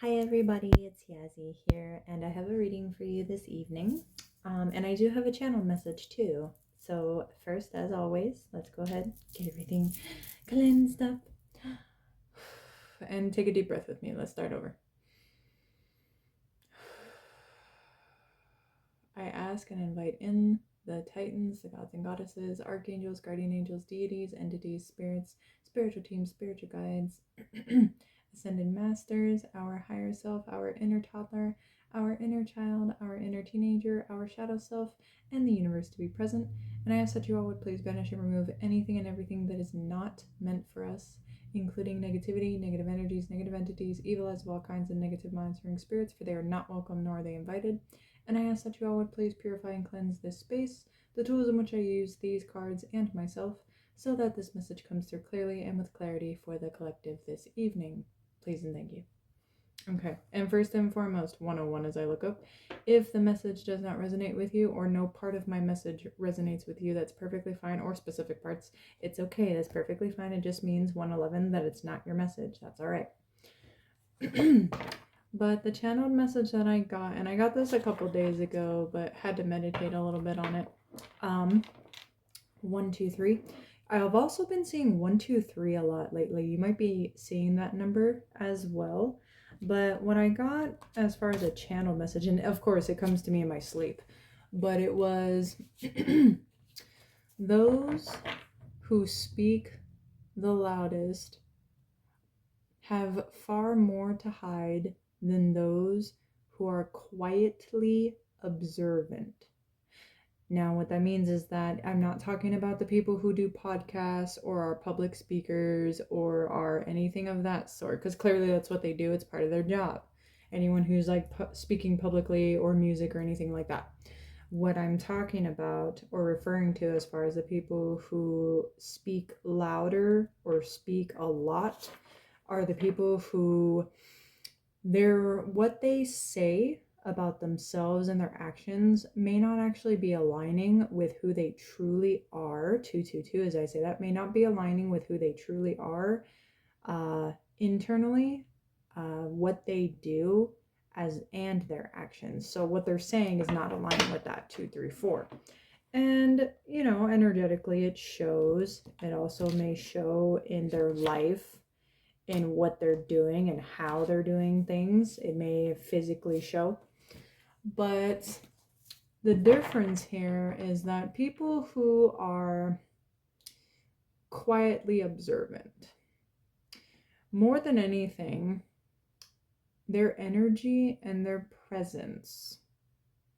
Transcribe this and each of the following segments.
Hi everybody, it's Yazzie here, and I have a reading for you this evening. And I do have a channel message too. So first, as always, let's go ahead, get everything cleansed up, and take a deep breath with me. Let's start over. I ask and invite in the titans, the gods and goddesses, archangels, guardian angels, deities, entities, spirits, spiritual teams, spiritual guides, ascended masters, our higher self, our inner toddler, our inner child, our inner teenager, our shadow self, and the universe to be present. And I ask that you all would please banish and remove anything and everything that is not meant for us, including negativity, negative energies, negative entities, evil as of all kinds, and negative monitoring spirits, for they are not welcome nor are they invited. And I ask that you all would please purify and cleanse this space, the tools in which I use, these cards, and myself, so that this message comes through clearly and with clarity for the collective this evening. Please and thank you. Okay, and first and foremost, 101 as I look up, if the message does not resonate with you or no part of my message resonates with you, that's perfectly fine, or specific parts, it's okay, that's perfectly fine. It just means 111 that it's not your message. That's all right. But the channeled message that I got, and I got this a couple days ago, but had to meditate a little bit on it. 1, 2, 3. I've also been seeing 1, 2, 3 a lot lately. You might be seeing that number as well. But what I got as far as a channeled message, and of course it comes to me in my sleep, but it was those who speak the loudest have far more to hide than those who are quietly observant. Now, what that means is that I'm not talking about the people who do podcasts or are public speakers or are anything of that sort, because clearly that's what they do. It's part of their job. Anyone who's like speaking publicly or music or anything like that. What I'm talking about or referring to as far as the people who speak louder or speak a lot are the people who what they say about themselves and their actions may not actually be aligning with who they truly are. 222, as I say, that may not be aligning with who they truly are internally, what they do and their actions. So what they're saying is not aligning with that. 2, 3, 4. And energetically it shows. It also may show in their life, in what they're doing and how they're doing things. It may physically show. But the difference here is that people who are quietly observant, more than anything, their energy and their presence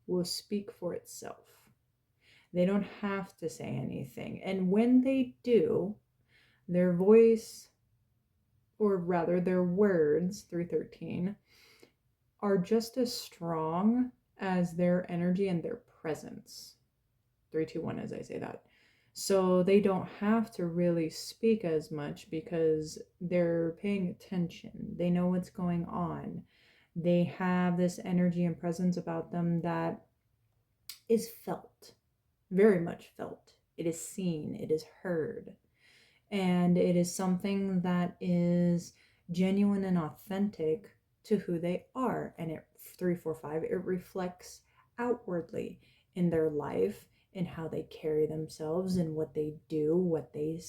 will speak for itself. They don't have to say anything. And when they do, their voice, or rather their words, 313, are just as strong as their energy and their presence. 321 as I say that. So they don't have to really speak as much because they're paying attention. They know what's going on. They have this energy and presence about them that is felt, very much felt. It is seen, it is heard. And it is something that is genuine and authentic to who they are. And it 345, it reflects outwardly in their life, in how they carry themselves and what they do, what they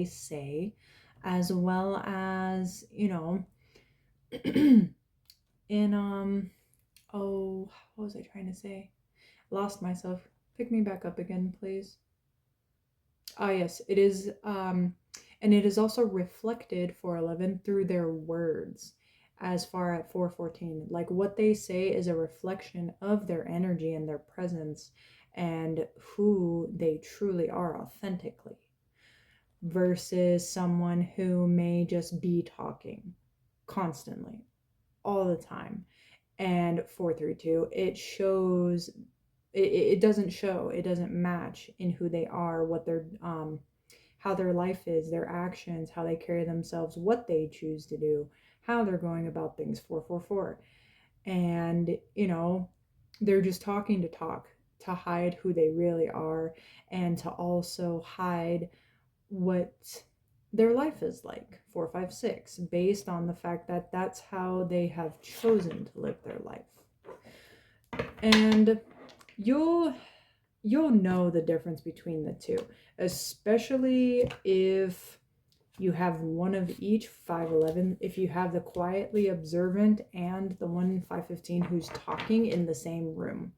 say, as well as, in what was I trying to say? Lost myself. Pick me back up again, please. Yes, it is, and it is also reflected 411 through their words. As far at 414, like what they say is a reflection of their energy and their presence and who they truly are authentically, versus someone who may just be talking constantly all the time. And 432, it shows, it doesn't show, it doesn't match in who they are, what they're how their life is, their actions, how they carry themselves, what they choose to do, how they're going about things. 444. And they're just talking to talk, to hide who they really are, and to also hide what their life is like, 4, 5, 6, based on the fact that that's how they have chosen to live their life. And you'll know the difference between the two, especially if you have one of each, 511, if you have the quietly observant and the one 515 who's talking in the same room.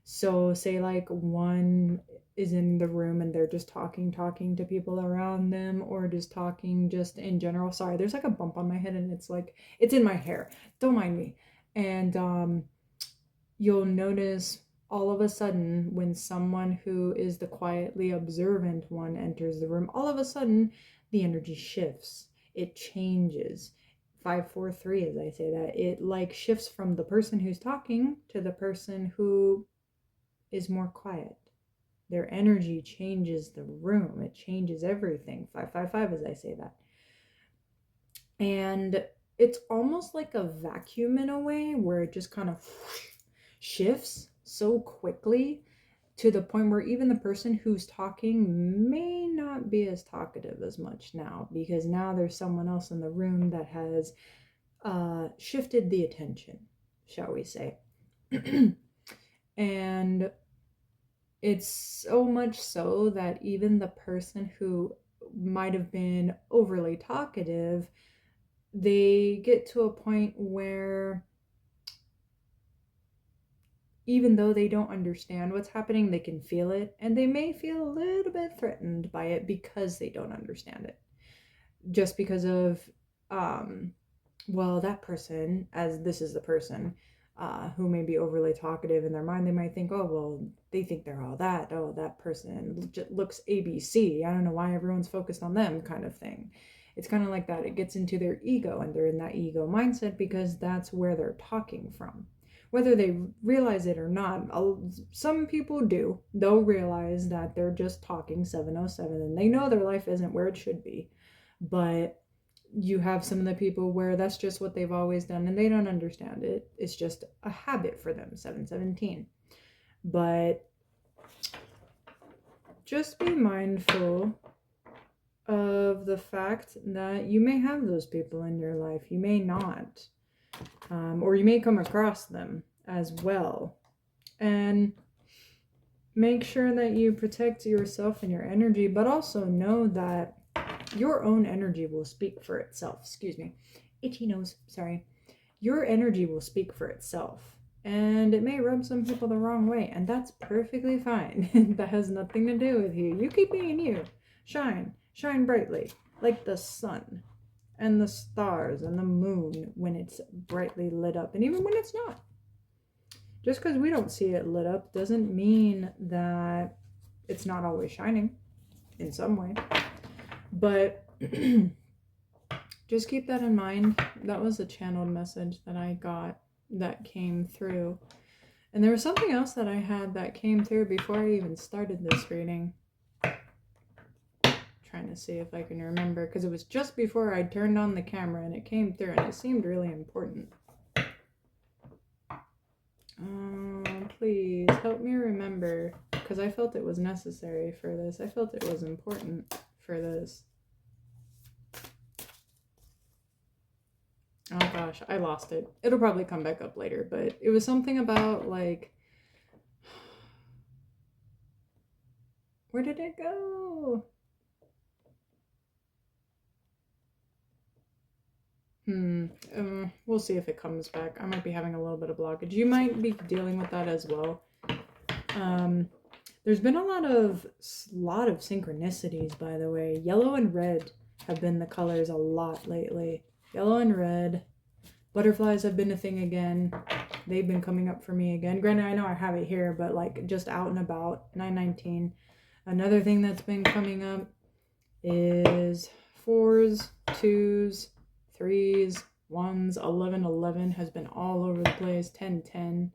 So say like one is in the room and they're just talking to people around them, or just talking just in general. Sorry, there's like a bump on my head and it's like, it's in my hair. Don't mind me. And you'll notice all of a sudden when someone who is the quietly observant one enters the room, all of a sudden the energy shifts. It changes. 543, as I say that, it like shifts from the person who's talking to the person who is more quiet. Their energy changes the room. It changes everything. 555, as I say that. And it's almost like a vacuum in a way, where it just kind of shifts so quickly to the point where even the person who's talking may not be as talkative as much now, because now there's someone else in the room that has shifted the attention, shall we say. And it's so much so that even the person who might have been overly talkative, they get to a point where even though they don't understand what's happening, they can feel it, and they may feel a little bit threatened by it because they don't understand it. Just because of, well, that person, as this is the person who may be overly talkative in their mind, they might think, oh, well, they think they're all that. Oh, that person looks ABC. I don't know why everyone's focused on them, kind of thing. It's kind of like that. It gets into their ego, and they're in that ego mindset because that's where they're talking from. Whether they realize it or not, some people do. They'll realize that they're just talking 707, and they know their life isn't where it should be. But you have some of the people where that's just what they've always done and they don't understand it. It's just a habit for them, 717. But just be mindful of the fact that you may have those people in your life. You may not. Or you may come across them as well. And make sure that you protect yourself and your energy, but also know that your own energy will speak for itself. Excuse me. Itchy nose. Sorry. Your energy will speak for itself. And it may rub some people the wrong way. And that's perfectly fine. That has nothing to do with you. You keep being you. Shine. Shine brightly. Like the sun. And the stars and the moon when it's brightly lit up. And even when it's not. Just because we don't see it lit up doesn't mean that it's not always shining. In some way. But just keep that in mind. That was a channeled message that I got that came through. And there was something else that I had that came through before I even started this reading. Trying to see if I can remember, because it was just before I turned on the camera and it came through and it seemed really important. Please help me remember, because I felt it was necessary for this. I felt it was important for this. Oh gosh, I lost it. It'll probably come back up later, but it was something about like, where did it go? We'll see if it comes back. I might be having a little bit of blockage. You might be dealing with that as well. There's been a lot of synchronicities, by the way. Yellow and red have been the colors a lot lately. Yellow and red. Butterflies have been a thing again. They've been coming up for me again. Granted, I know I have it here, but like just out and about. 919. Another thing that's been coming up is 4s, 2s, 3s, 1s. 1111 has been all over the place. 1010.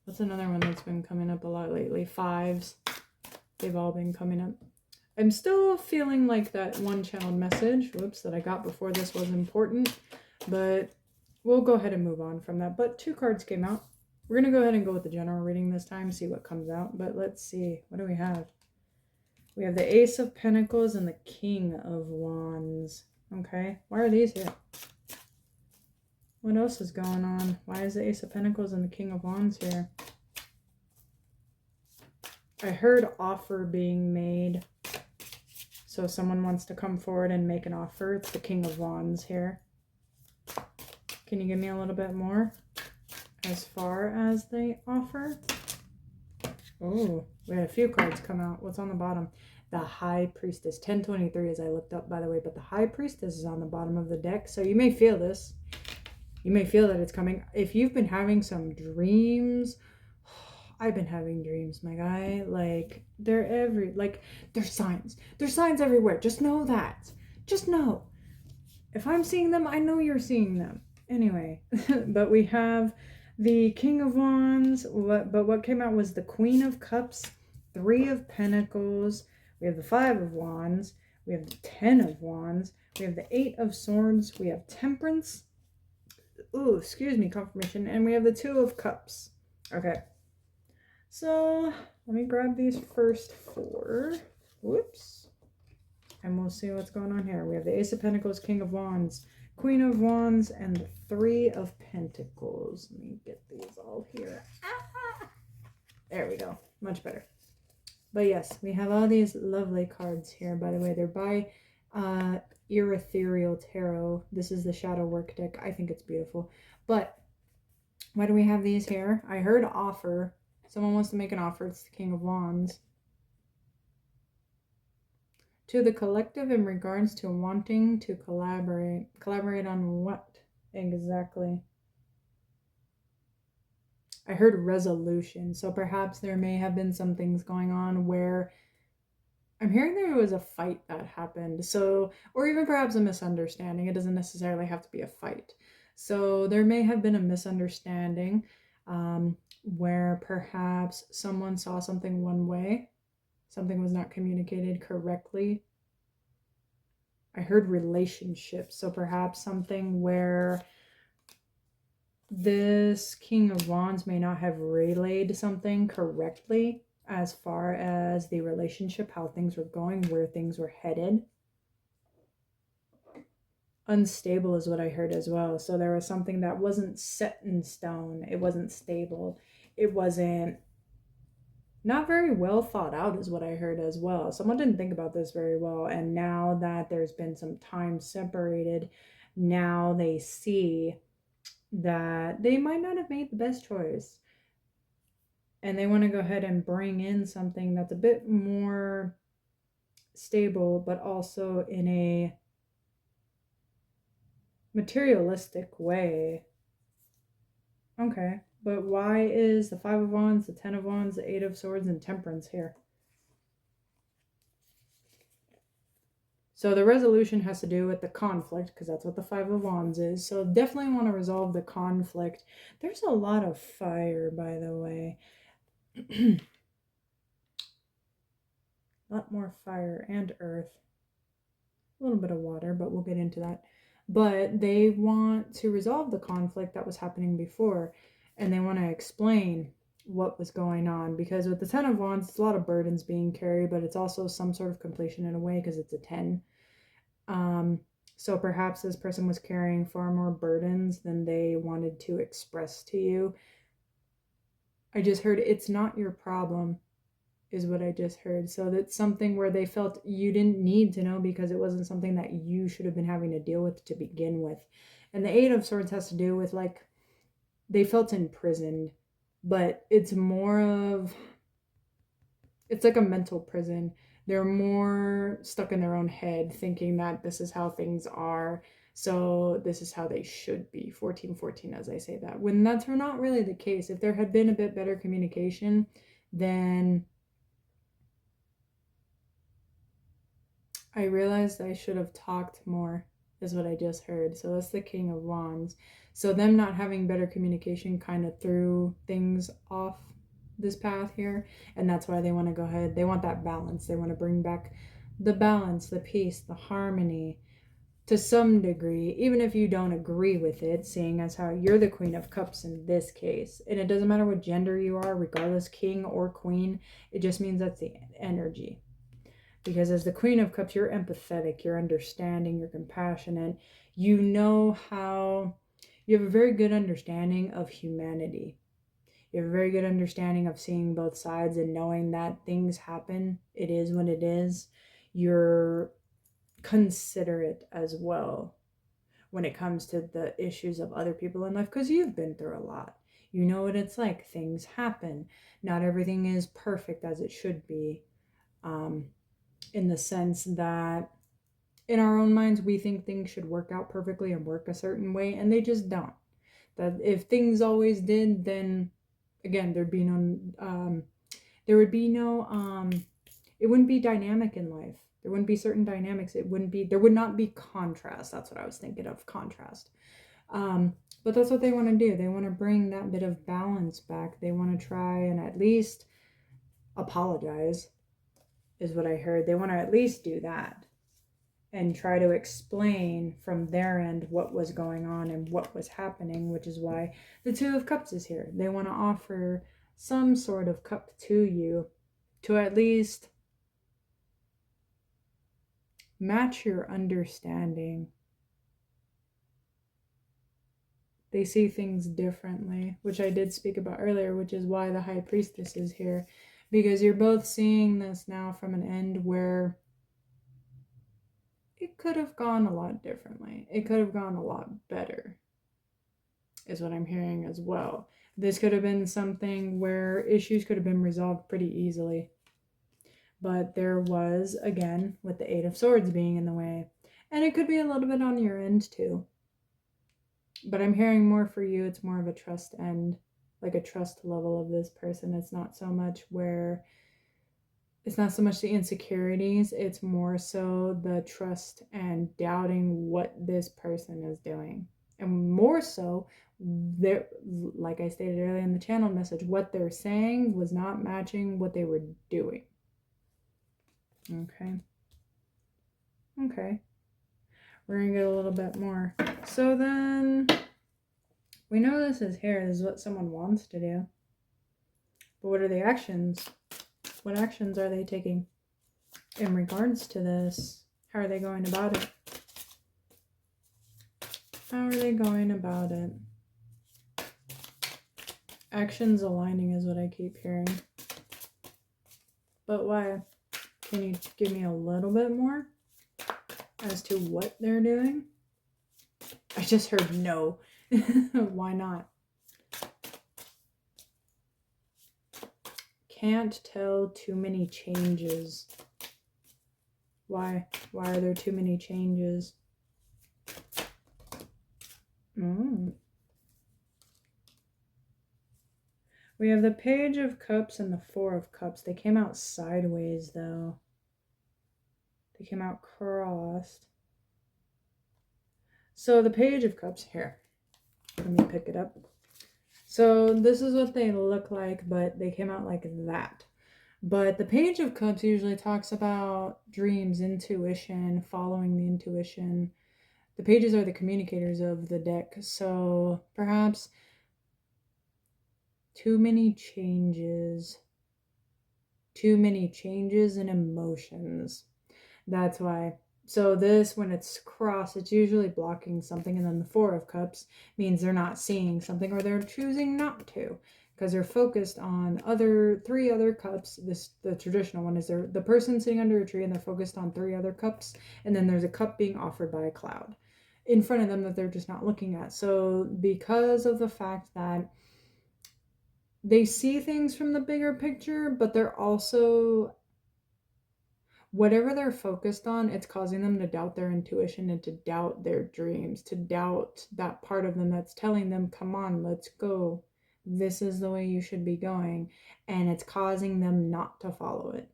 What's another one that's been coming up a lot lately? 5s. They've all been coming up. I'm still feeling like that one channeled message, whoops, that I got before this was important, but we'll go ahead and move on from that. But 2 cards came out. We're going to go ahead and go with the general reading this time, see what comes out. But let's see. What do we have? We have the Ace of Pentacles and the King of Wands. Okay, why are these here? What else is going on? Why is the Ace of Pentacles and the King of Wands here? I heard offer being made. So someone wants to come forward and make an offer. It's the King of Wands here. Can you give me a little bit more as far as the offer? Oh, we had a few cards come out. What's on the bottom? The High Priestess. 1023 as I looked up, by the way. But the High Priestess is on the bottom of the deck. So you may feel this. You may feel that it's coming. If you've been having some dreams, I've been having dreams, my guy. Like, there's signs. There's signs everywhere. Just know that. Just know. If I'm seeing them, I know you're seeing them. Anyway, but we have the King of Wands. But what came out was the Queen of Cups, 3 of Pentacles. We have the 5 of Wands. We have the 10 of Wands. We have the 8 of Swords. We have Temperance. Ooh, excuse me, confirmation. And we have the 2 of Cups. Okay. So let me grab these first 4. Whoops. And we'll see what's going on here. We have the Ace of Pentacles, King of Wands, Queen of Wands, and the 3 of Pentacles. Let me get these all here. Ah! There we go. Much better. But yes, we have all these lovely cards here. By the way, they're by Ethereal Tarot. This is the Shadow Work deck. I think it's beautiful. But why do we have these here? I heard offer. Someone wants to make an offer. It's the King of Wands. To the collective in regards to wanting to collaborate. Collaborate on what exactly? I heard resolution. So perhaps there may have been some things going on where I'm hearing there was a fight that happened. So, or even perhaps a misunderstanding. It doesn't necessarily have to be a fight. So there may have been a misunderstanding where perhaps someone saw something one way. Something was not communicated correctly. I heard relationships. So perhaps something where this King of Wands may not have relayed something correctly as far as the relationship, how things were going, where things were headed. Unstable is what I heard as well. So there was something that wasn't set in stone. It wasn't stable. It wasn't not very well thought out is what I heard as well. Someone didn't think about this very well. And now that there's been some time separated, now they see that they might not have made the best choice. And they want to go ahead and bring in something that's a bit more stable, but also in a materialistic way. Okay. But why is the 5 of Wands, the 10 of Wands, the 8 of Swords, and Temperance here? So the resolution has to do with the conflict, because that's what the 5 of Wands is. So definitely want to resolve the conflict. There's a lot of fire, by the way. A lot more fire and earth. A little bit of water, but we'll get into that. But they want to resolve the conflict that was happening before. And they want to explain what was going on. Because with the 10 of Wands, it's a lot of burdens being carried, but it's also some sort of completion in a way because it's a 10. So perhaps this person was carrying far more burdens than they wanted to express to you. I just heard it's not your problem is what I just heard. So that's something where they felt you didn't need to know because it wasn't something that you should have been having to deal with to begin with. And the 8 of Swords has to do with like they felt imprisoned, but it's more of, it's like a mental prison. They're more stuck in their own head thinking that this is how things are. So this is how they should be. 1414 as I say that. When that's not really the case. If there had been a bit better communication, then I realized I should have talked more is what I just heard. So that's the King of Wands. So them not having better communication kind of threw things off this path here. And that's why they want to go ahead. They want that balance. They want to bring back the balance, the peace, the harmony to some degree, even if you don't agree with it, seeing as how you're the Queen of Cups in this case. And it doesn't matter what gender you are, regardless, king or queen. It just means that's the energy. Because as the Queen of Cups, you're empathetic, you're understanding, you're compassionate. You know how, you have a very good understanding of humanity. You have a very good understanding of seeing both sides and knowing that things happen. It is what it is. You're considerate as well when it comes to the issues of other people in life, because you've been through a lot. You know what it's like. Things happen. Not everything is perfect as it should be. In the sense that in our own minds, we think things should work out perfectly and work a certain way, and they just don't. That if things always did, then again, there would be no, it wouldn't be dynamic in life. There wouldn't be certain dynamics. There would not be contrast. That's what I was thinking of, contrast. But that's what they want to do. They want to bring that bit of balance back. They want to try and at least apologize, is what I heard. They want to at least do that and try to explain from their end what was going on and what was happening, which is why the Two of Cups is here. They want to offer some sort of cup to you to at least match your understanding. They see things differently, which I did speak about earlier, which is why the High Priestess is here. Because you're both seeing this now from an end where it could have gone a lot differently. It could have gone a lot better, is what I'm hearing as well. This could have been something where issues could have been resolved pretty easily. But there was, again, with the Eight of Swords being in the way. And it could be a little bit on your end too. But I'm hearing more for you, it's more of a trust end, like a trust level of this person. It's not so much the insecurities, it's more so the trust and doubting what this person is doing. And more so, like I stated earlier in the channel message, what they're saying was not matching what they were doing. Okay. We're going to get a little bit more. So then, we know this is here. This is what someone wants to do. But what are the actions? What actions are they taking in regards to this? How are they going about it? How are they going about it? Actions aligning is what I keep hearing. But why? Can you give me a little bit more as to what they're doing? I just heard no. Why not? Can't tell too many changes. Why? Why are there too many changes? We have the Page of Cups and the Four of Cups. They came out sideways, though. They came out crossed. So the Page of Cups, here. Let me pick it up. So this is what they look like, but they came out like that. But the Page of Cups usually talks about dreams, intuition, following the intuition. The pages are the communicators of the deck. So perhaps too many changes and emotions. That's why. So this, when it's crossed, it's usually blocking something. And then the Four of Cups means they're not seeing something, or they're choosing not to, because they're focused on three other cups. The traditional one is the person sitting under a tree, and they're focused on three other cups. And then there's a cup being offered by a cloud in front of them that they're just not looking at. So because of the fact that they see things from the bigger picture, but they're also, whatever they're focused on, it's causing them to doubt their intuition and to doubt their dreams, to doubt that part of them that's telling them, come on, let's go. This is the way you should be going. And it's causing them not to follow it.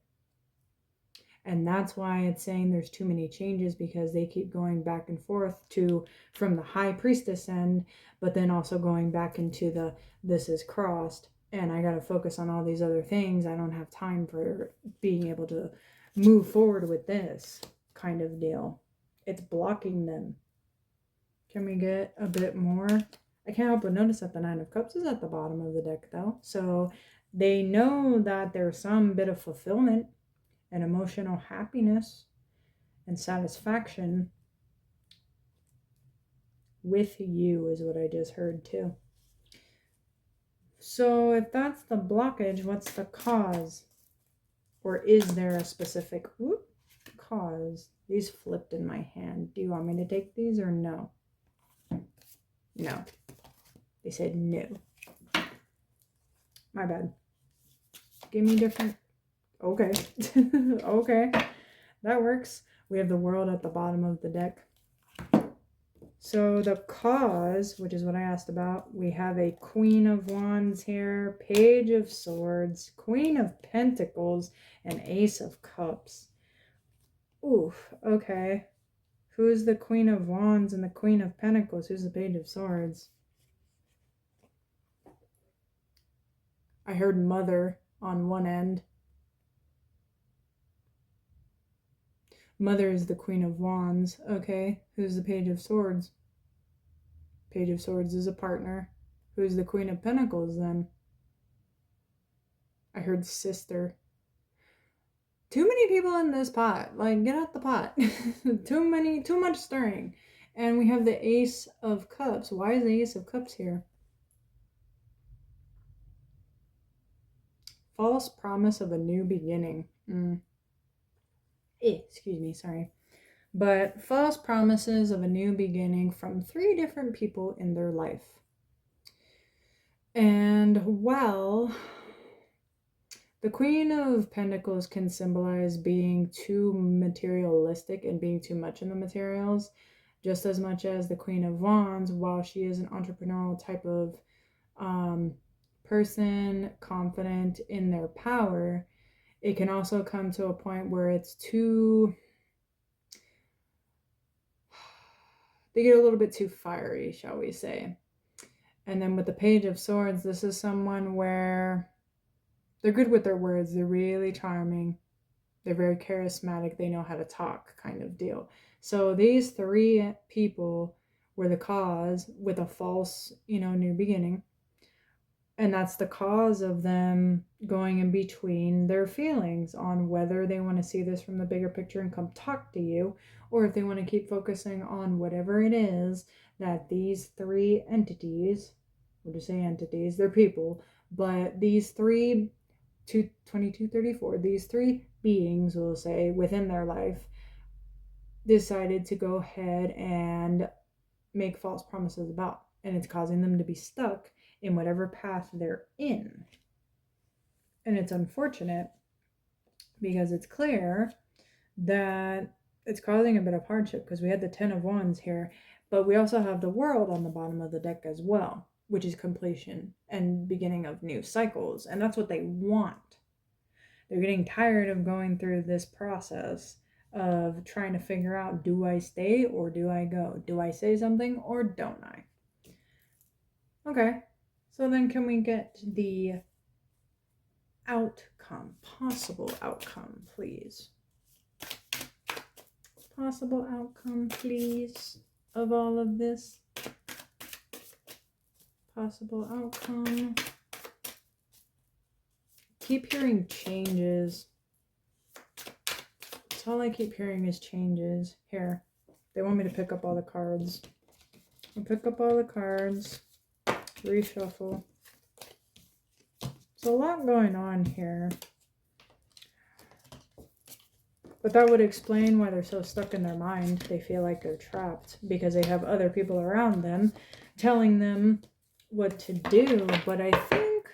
And that's why it's saying there's too many changes, because they keep going back and forth from the High Priestess end, but then also going back into this is crossed, and I got to focus on all these other things. I don't have time for being able to move forward with this kind of deal. It's blocking them. Can we get a bit more? I can't help but notice that the Nine of Cups is at the bottom of the deck, though. So they know that there's some bit of fulfillment. and emotional happiness and satisfaction with you is what I just heard too. So if that's the blockage, what's the cause? Or is there a specific cause? These flipped in my hand. Do you want me to take these or no? No. They said no. My bad. Give me different. Okay. Okay. That works. We have the world at the bottom of the deck. So the cause, which is what I asked about, we have a Queen of Wands here, Page of Swords, Queen of Pentacles, and Ace of Cups. Oof, okay. Who's the Queen of Wands and the Queen of Pentacles? Who's the Page of Swords? I heard Mother on one end. Mother is the Queen of Wands. Okay, who's the Page of Swords? Page of Swords is a partner. Who's the Queen of Pentacles then? I heard sister. Too many people in this pot. Like, get out the pot. Too much stirring. And we have the Ace of Cups. Why is the Ace of Cups here? False promise of a new beginning. Excuse me, sorry. But false promises of a new beginning from 3 different people in their life. And well, the Queen of Pentacles can symbolize being too materialistic and being too much in the materials, just as much as the Queen of Wands, while she is an entrepreneurial type of person, confident in their power, it can also come to a point where it's too... they get a little bit too fiery, shall we say. And then with the Page of Swords, this is someone where they're good with their words. They're really charming. They're very charismatic. They know how to talk, kind of deal. So these 3 people were the cause with a false, new beginning. And that's the cause of them going in between their feelings on whether they want to see this from the bigger picture and come talk to you, or if they want to keep focusing on whatever it is that these 3 entities, we'll just say entities, they're people, but these 3, 2234, these 3 beings, we'll say, within their life, decided to go ahead and make false promises about. And it's causing them to be stuck in whatever path they're in. And it's unfortunate because it's clear that it's causing a bit of hardship, because we had the 10 of Wands here, but we also have the World on the bottom of the deck as well, which is completion and beginning of new cycles. And that's what they want. They're getting tired of going through this process of trying to figure out, do I stay or do I go? Do I say something or don't I? Okay. So then can we get the outcome, possible outcome, please? Possible outcome, please, of all of this. Possible outcome. Keep hearing changes. That's all I keep hearing is changes. Here, they want me to pick up all the cards. I'll pick up all the cards. Reshuffle. There's a lot going on here. But that would explain why they're so stuck in their mind. They feel like they're trapped because they have other people around them telling them what to do. But I think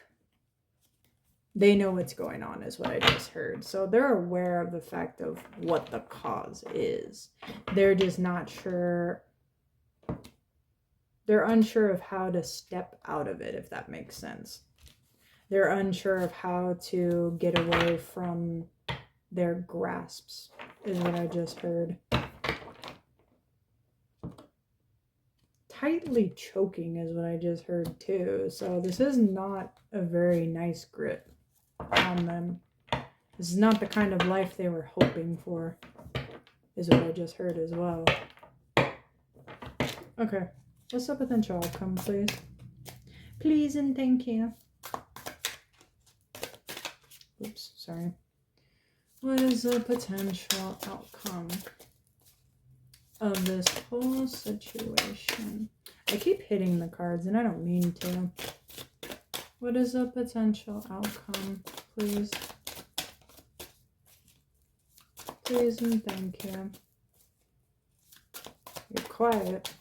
they know what's going on, is what I just heard. So they're aware of the fact of what the cause is. They're just not sure. They're unsure of how to step out of it, if that makes sense. They're unsure of how to get away from their grasps, is what I just heard. Tightly choking is what I just heard too. So this is not a very nice grip on them. This is not the kind of life they were hoping for, is what I just heard as well. Okay. What's up with the outcome, please? Please and thank you. Oops, sorry. What is the potential outcome of this whole situation? I keep hitting the cards and I don't mean to. What is the potential outcome, please? Please and thank you. You're quiet.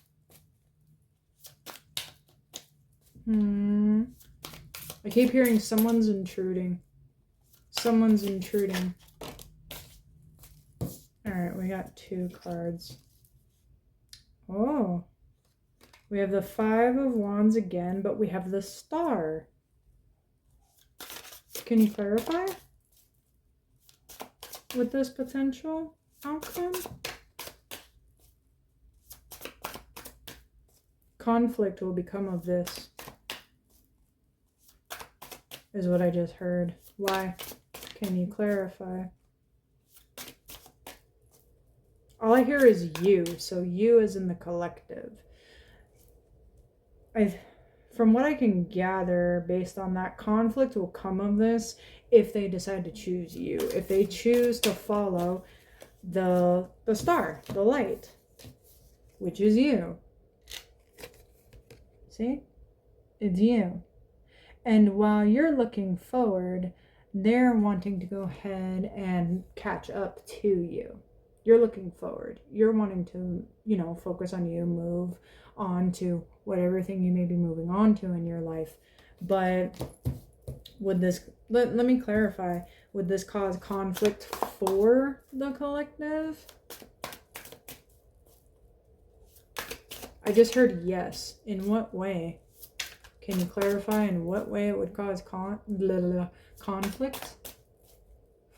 I keep hearing someone's intruding. Someone's intruding. Alright, we got 2 cards. Oh. We have the 5 of Wands again, but we have the Star. Can you clarify with this potential outcome? Conflict will become of this, is what I just heard. Why? Can you clarify? All I hear is you, so you as in the collective. From what I can gather, based on that, conflict will come of this if they decide to choose you. If they choose to follow the star, the light, which is you. See? It's you. And while you're looking forward, they're wanting to go ahead and catch up to you. You're looking forward. You're wanting to, you know, focus on you, move on to whatever thing you may be moving on to in your life. But would this, let me clarify, would this cause conflict for the collective? I just heard yes. In what way? Can you clarify in what way it would cause conflict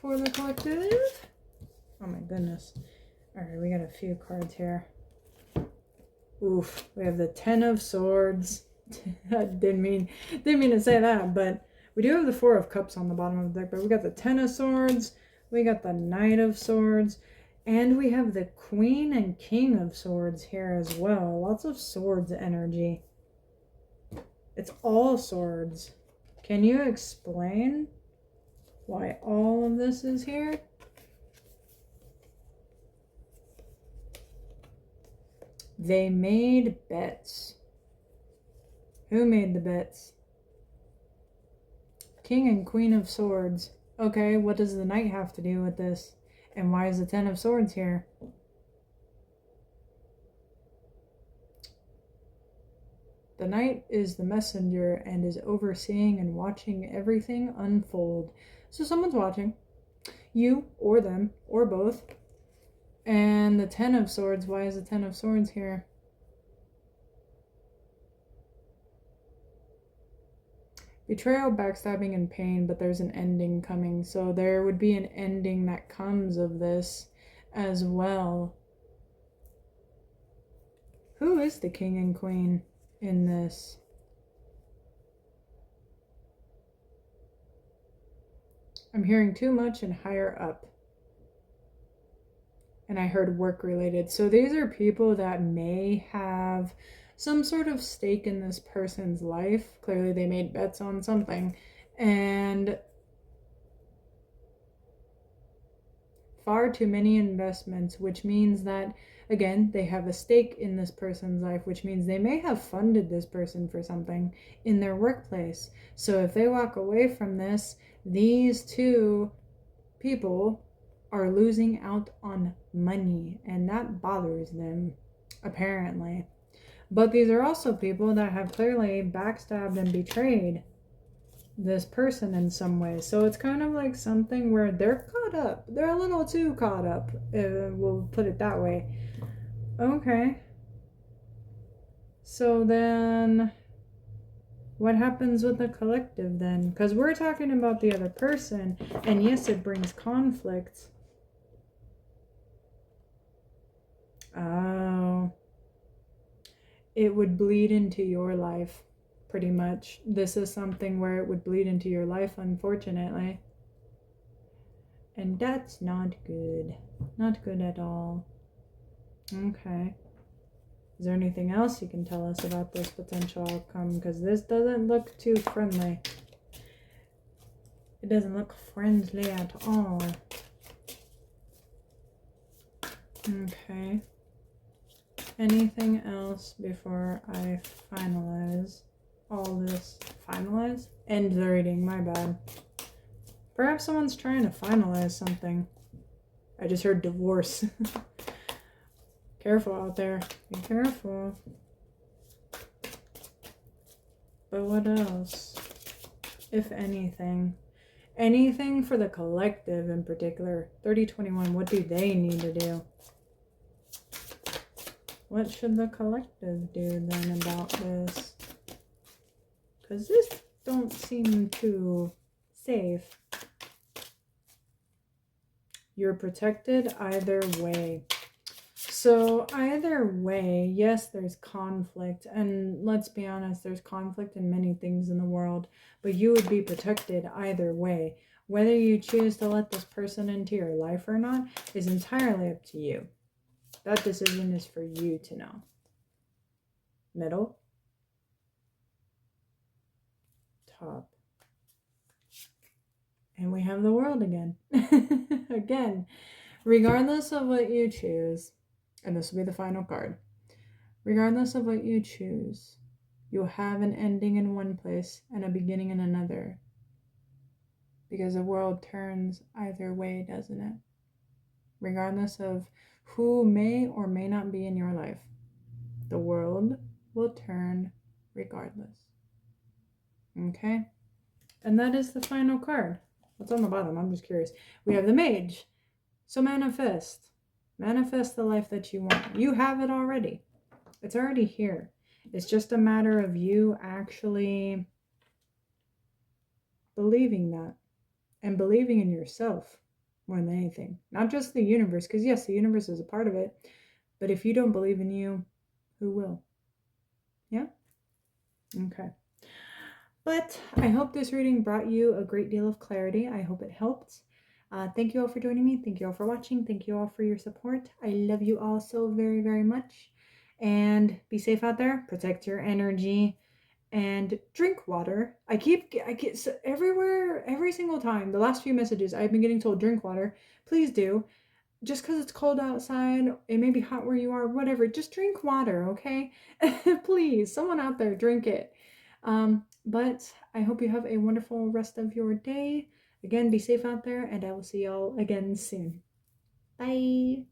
for the collective? Oh my goodness. Alright, we got a few cards here. Oof. We have the 10 of Swords. I didn't mean to say that, but we do have the 4 of Cups on the bottom of the deck, but we got the 10 of Swords, we got the Knight of Swords, and we have the Queen and King of Swords here as well. Lots of swords energy. It's all swords. Can you explain why all of this is here? They made bets. Who made the bets? King and Queen of Swords. Okay, what does the Knight have to do with this? And why is the 10 of Swords here? The Knight is the messenger and is overseeing and watching everything unfold. So someone's watching. You or them or both. And the 10 of Swords, why is the 10 of Swords here? Betrayal, backstabbing, and pain, but there's an ending coming. So there would be an ending that comes of this as well. Who is the King and Queen in this? I'm hearing too much and higher up. And I heard work related. So these are people that may have some sort of stake in this person's life. Clearly they made bets on something. And far too many investments, which means that, again, they have a stake in this person's life, which means they may have funded this person for something in their workplace. So if they walk away from this, these 2 people are losing out on money, and that bothers them, apparently. But these are also people that have clearly backstabbed and betrayed this person in some way. So it's kind of like something where they're caught up. They're a little too caught up, we'll put it that way. Okay. So then what happens with the collective then? Because we're talking about the other person, and yes, it brings conflict. Oh. It would bleed into your life, pretty much. This is something where it would bleed into your life, unfortunately. And that's not good. Not good at all. Okay. Is there anything else you can tell us about this potential outcome? Because this doesn't look too friendly. It doesn't look friendly at all. Okay. Anything else before I finalize all this? Finalize? End the reading, my bad. Perhaps someone's trying to finalize something. I just heard divorce. Careful out there. Be careful. But what else? If anything. Anything for the collective in particular. 3021, what do they need to do? What should the collective do then about this? Because this don't seem too safe. You're protected either way. So either way, yes, there's conflict. And let's be honest, there's conflict in many things in the world. But you would be protected either way. Whether you choose to let this person into your life or not is entirely up to you. That decision is for you to know. Middle. Top. And we have the world again. Again, regardless of what you choose, and this will be the final card, regardless of what you choose, you'll have an ending in one place and a beginning in another. Because the world turns either way, doesn't it? Regardless of who may or may not be in your life, the world will turn regardless. Okay? And that is the final card. What's on the bottom? I'm just curious. We have the Mage. So manifest. Manifest the life that you want. You have it already. It's already here. It's just a matter of you actually believing that. And believing in yourself more than anything. Not just the universe. Because yes, the universe is a part of it. But if you don't believe in you, who will? Yeah? Okay. But I hope this reading brought you a great deal of clarity. I hope it helped. Thank you all for joining me. Thank you all for watching. Thank you all for your support. I love you all so very, very much. And be safe out there. Protect your energy. And drink water. I get so everywhere, every single time. The last few messages I've been getting told drink water. Please do. Just because it's cold outside, it may be hot where you are, whatever. Just drink water, okay? Please, someone out there, drink it. But I hope you have a wonderful rest of your day. Again, be safe out there, and I will see y'all again soon. Bye.